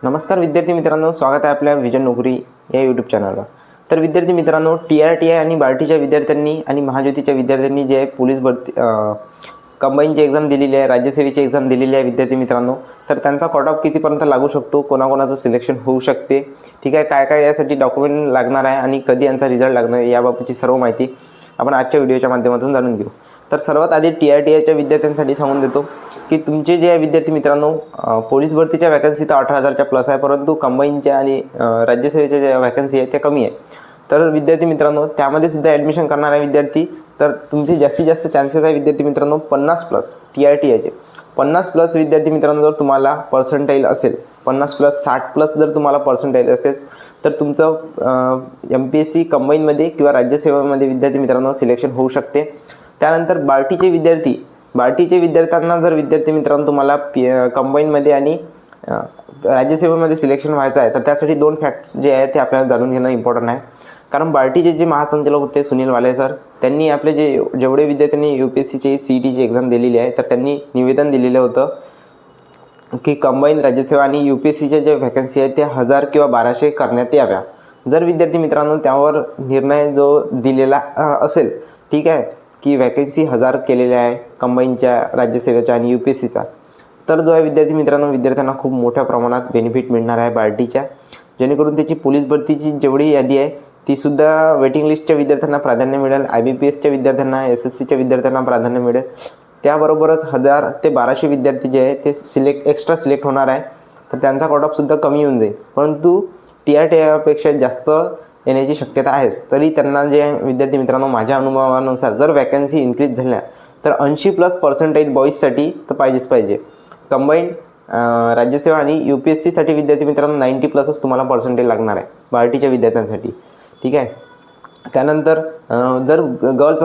नमस्कार विद्यार्थी मित्रांनो, स्वागत आहे आपल्या विजन नोकरी या यूट्यूब चॅनलवर। तर विद्यार्थी मित्रांनो, TRTI आणि बार्टीच्या विद्यार्थ्यांनी आणि महाज्योतीच्या विद्यार्थ्यांनी जे पोलीस भरती कंबाईनची एक्झाम दिलेली आहे, राज्यसेवेची एक्झाम दिलेली आहे विद्यार्थी मित्रांनो। तर त्यांचा कट ऑफ कितीपर्यंत लागू शकतो, कोणाकोणाचं सिलेक्शन होऊ शकते, ठीक आहे, काय काय यासाठी डॉक्युमेंट लागणार आहे आणि कधी यांचा रिझल्ट लागणार आहे, याबाबतची सर्व माहिती आपण आजच्या व्हिडिओच्या माध्यमातून जाणून घेऊ। तर सर्वात आधी TRTIच्या विद्यार्थ्यांसाठी सांगून देतो की तुमचे जे विद्यार्थी मित्रांनो, पोलीस भरतीच्या वॅकन्सी तर 18,000च्या प्लस आहे, परंतु कंबाईनच्या आणि राज्यसेवेच्या ज्या वॅकन्सी आहे त्या कमी आहे। तर विद्यार्थी मित्रांनो, त्यामध्ये सुद्धा ॲडमिशन करणार आहे विद्यार्थी, तर तुमचे जास्तीत जास्त चान्सेस आहे विद्यार्थी मित्रांनो 50 प्लस TRTIचे 50 प्लस विद्यार्थी मित्रांनो, जर तुम्हाला पर्सेंटाईल असेल 50 प्लस 60 प्लस जर तुम्हाला पर्सेंटाईल असेल तर तुमचं MPSC कंबाईनमध्ये किंवा राज्यसेवेमध्ये विद्यार्थी मित्रांनो सिलेक्शन होऊ शकते। त्यानंतर बार्टीचे विद्यार्थ्यांना जर विद्यार्थी मित्रांनो तुम्हाला कंबाईनमध्ये आणि राज्यसेवेमध्ये सिलेक्शन व्हायचं आहे, तर त्यासाठी दोन फॅक्ट्स जे आहेत ते आपल्याला जाणून घेणं इम्पॉर्टंट आहे। कारण बार्टीचे जे महासंचालक होते सुनील वाले सर, त्यांनी आपले जेवढे विद्यार्थ्यांनी UPSCची CETची एक्झाम दिलेली आहे, तर त्यांनी निवेदन दिलेलं होतं की कंबाईन राज्यसेवा आणि UPSCच्या जे व्हॅकन्सी आहेत त्या 1000 किंवा 1200 करण्यात याव्या। जर विद्यार्थी मित्रांनो त्यावर निर्णय जो दिलेला असेल, ठीक आहे, की वॅकन्सी 1000 केलेल्या आहे कंबाईनच्या राज्यसेवेच्या आणि UPSCचा, तर जो आहे विद्यार्थी मित्रांनो विद्यार्थ्यांना खूप मोठ्या प्रमाणात बेनिफिट मिळणार आहे बार्टीच्या, जेणेकरून त्याची पोलीस भरतीची जेवढी यादी आहे तीसुद्धा वेटिंग लिस्टच्या विद्यार्थ्यांना प्राधान्य मिळेल, IBPSच्या विद्यार्थ्यांना, SSCच्या विद्यार्थ्यांना प्राधान्य मिळेल। त्याबरोबरच 1000 ते 1200 विद्यार्थी जे आहे ते एक्स्ट्रा सिलेक्ट होणार आहे, तर त्यांचा कट ऑफसुद्धा कमी होऊन जाईल, परंतु TRTIपेक्षा जास्त येण्याची शक्यता आहेच। तरी त्यांना जे विद्यार्थी मित्रांनो माझ्या अनुभवानुसार जर वॅकन्सी इन्क्रीज झाल्या तर 80 प्लस पर्सेंटाईल बॉईजसाठी तर पाहिजे। कंबाईन राज्यसेवा आणि UPSCसाठी विद्यार्थी मित्रांनो 90 प्लसच तुम्हाला पर्सेंटाईल लागणार आहे बार्टीच्या विद्यार्थ्यांसाठी, ठीक आहे। त्यानंतर जर गर्ल्स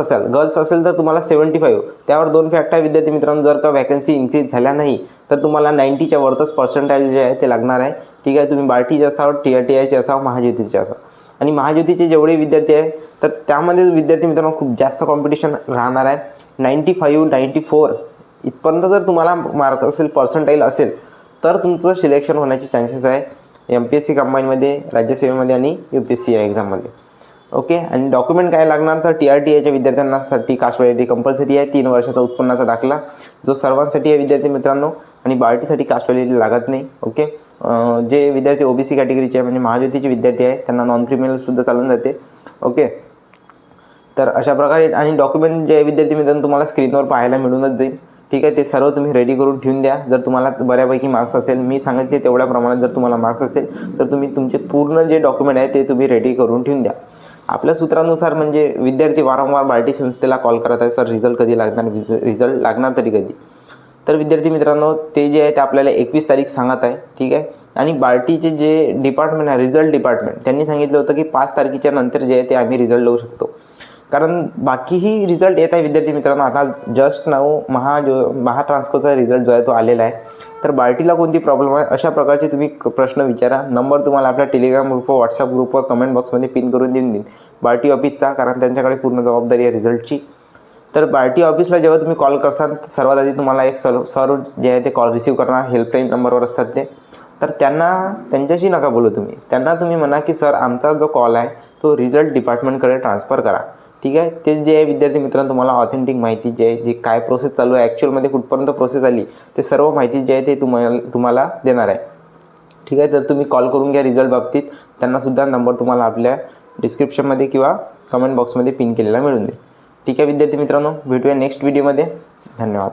असेल तर तुम्हाला 75, त्यावर दोन फॅक्ट आहे विद्यार्थी मित्रांनो, जर का वॅकन्सी इन्क्रीज झाल्या नाही तर तुम्हाला 90च्या वरतच पर्सेंटाईल जे आहे ते लागणार आहे, ठीक आहे। तुम्ही बार्टीचे असावं, TRTIचे असावं, महाज्योतीचे असावं, आणि महाज्योतीचे जेवढे विद्यार्थी आहे तर त्यामध्ये विद्यार्थी मित्रांनो खूप जास्त कॉम्पिटिशन राहणार आहे। 95, 94 इथपर्यंत जर तुम्हाला मार्क असेल, पर्सेंटाईल असेल, तर तुमचं सिलेक्शन होण्याचे चान्सेस आहे MPSC कंबाईनमध्ये, राज्यसेवेमध्ये आणि UPSC या एक्झाममध्ये, ओके। आणि डॉक्युमेंट काय लागणार, तर TRTIच्या विद्यार्थ्यांसाठी कास्ट व्हॅलिडिटी कंपल्सरी आहे, 3 वर्षाचा उत्पन्नाचा दाखला जो सर्वांसाठी आहे विद्यार्थी मित्रांनो, आणि बार्टीसाठी कास्ट व्हॅलिडिटी लागत नाही, ओके। जे विद्यार्थी OBC कॅटेगरीचे आहे म्हणजे महाज्योतीचे विद्यार्थी आहे त्यांना नॉन क्रिमिनलसुद्धा चालून जाते, ओके। तर अशा प्रकारे आणि डॉक्युमेंट जे विद्यार्थी मित्रांनो तुम्हाला स्क्रीनवर पाहायला मिळूनच जाईल, ठीक आहे। ते सर्व तुम्ही रेडी करून ठेवून द्या। जर तुम्हाला बऱ्यापैकी मार्क्स असेल, मी सांगितले तेवढ्या प्रमाणात जर तुम्हाला मार्क्स असेल तर तुम्ही तुमचे पूर्ण जे डॉक्युमेंट आहे ते तुम्ही रेडी करून ठेवून द्या। आपल्या सूत्रानुसार म्हणजे विद्यार्थी वारंवार बार्टी संस्थेला कॉल करत आहे, सर रिझल्ट कधी लागणार, रिझल्ट लागणार तरी कधी। तर विद्यार्थी मित्रांनो ते जे आहे ते आपल्याला 21 तारीख सांगत आहे, ठीक आहे। आणि बार्टीचे जे डिपार्टमेंट आहे, रिझल्ट डिपार्टमेंट, त्यांनी सांगितलं होतं की 5 तारखेच्या नंतर जे आहे ते आम्ही रिझल्ट लावू शकतो, कारण बाकीही रिझल्ट येत आहे विद्यार्थी मित्रांनो। आता जस्ट नाव महाट्रान्सकोचा रिझल्ट जो आहे तो आलेला आहे, तर बार्टीला कोणती प्रॉब्लेम आहे अशा प्रकारचे तुम्ही प्रश्न विचारा। नंबर तुम्हाला आपल्या टेलिग्राम ग्रुपवर, व्हॉट्सअप ग्रुपवर कमेंट बॉक्समध्ये पिन करून देईन बार्टी ऑफिसचा, कारण त्यांच्याकडे पूर्ण जबाबदारी आहे रिझल्टची। तर बार्टी ऑफिसला जेव्हा तुम्ही कॉल करसाल सर्वात आधी तुम्हाला एक सर जे आहे ते कॉल रिसीव्ह करणार, हेल्पलाईन नंबरवर असतात ते, तर त्यांच्याशी नका बोलू तुम्ही, त्यांना तुम्ही म्हणा की सर आमचा जो कॉल आहे तो रिझल्ट डिपार्टमेंटकडे ट्रान्सफर करा, ठीक आहे। ते जे आहे विद्यार्थी मित्रांनो तुम्हाला ऑथेंटिक माहिती जे आहे, जी काय प्रोसेस चालू आहे, ॲक्च्युअलमध्ये कुठपर्यंत प्रोसेस आली, ते सर्व माहिती जे आहे ते तुम्हाला देणार आहे, ठीक आहे। तर तुम्ही कॉल करून घ्या रिझल्ट बाबतीत, त्यांनासुद्धा नंबर तुम्हाला आपल्या डिस्क्रिप्शनमध्ये किंवा कमेंट बॉक्समध्ये पिन केलेला मिळून जाईल, ठीक आहे विद्यार्थी मित्रांनो। भेटूया नेक्स्ट व्हिडिओमध्ये, धन्यवाद।